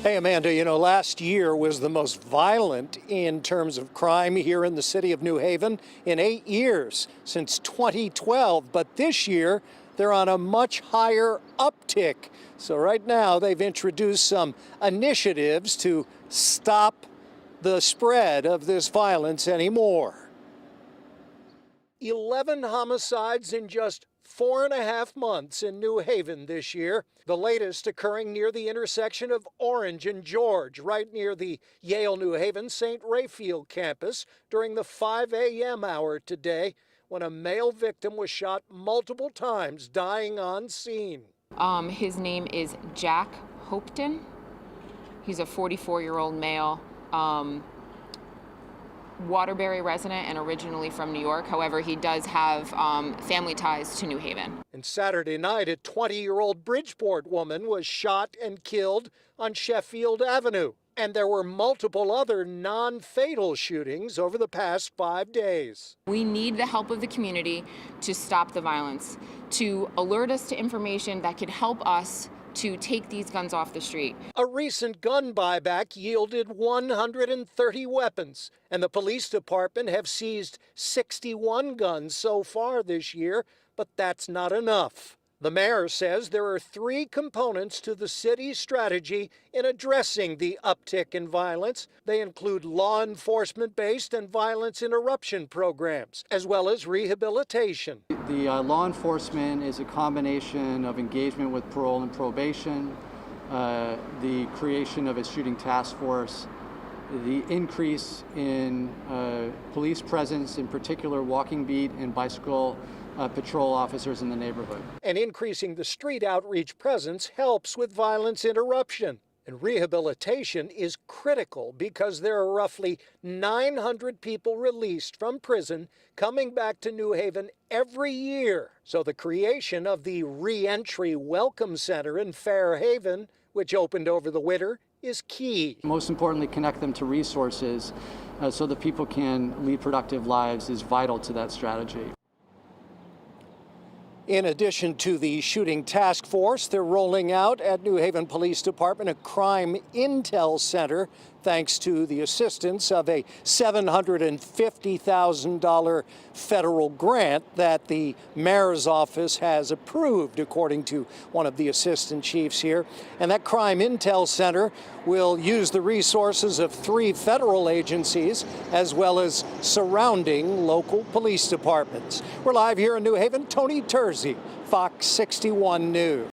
Hey, Amanda, last year was the most violent in terms of crime here in the city of New Haven in 8 years, since 2012. But this year, they're on a much higher uptick. So right now, they've introduced some initiatives to stop the spread of this violence anymore. 11 homicides in just 4.5 months in New Haven this year, the latest occurring near the intersection of Orange and George, right near the Yale New Haven St. Raphael campus during the 5 a.m. hour today, when a male victim was shot multiple times, dying on scene. His name is Jack Hopton. He's a 44-year-old male. Waterbury resident and originally from New York. However, he does have family ties to New Haven. And Saturday night, a 20-year-old Bridgeport woman was shot and killed on Sheffield Avenue. And there were multiple other non-fatal shootings over the past 5 days. We need the help of the community to stop the violence, to alert us to information that could help us to take these guns off the street. A recent gun buyback yielded 130 weapons, and the police department have seized 61 guns so far this year, but that's not enough. The mayor says there are 3 components to the city's strategy in addressing the uptick in violence. They include law enforcement-based and violence interruption programs, as well as rehabilitation. The law enforcement is a combination of engagement with parole and probation, the creation of a shooting task force, the increase in police presence, in particular walking beat and bicycle patrol officers in the neighborhood. And increasing the street outreach presence helps with violence interruption. And rehabilitation is critical because there are roughly 900 people released from prison coming back to New Haven every year. So the creation of the Reentry Welcome Center in Fairhaven, which opened over the winter, is key. Most importantly, connect them to resources so that people can lead productive lives is vital to that strategy. In addition to the shooting task force, they're rolling out at New Haven Police Department a crime intel center, thanks to the assistance of a $750,000 federal grant that the mayor's office has approved, according to one of the assistant chiefs here. And that crime intel center will use the resources of 3 federal agencies, as well as surrounding local police departments. We're live here in New Haven. Tony Terzi, Fox 61 News.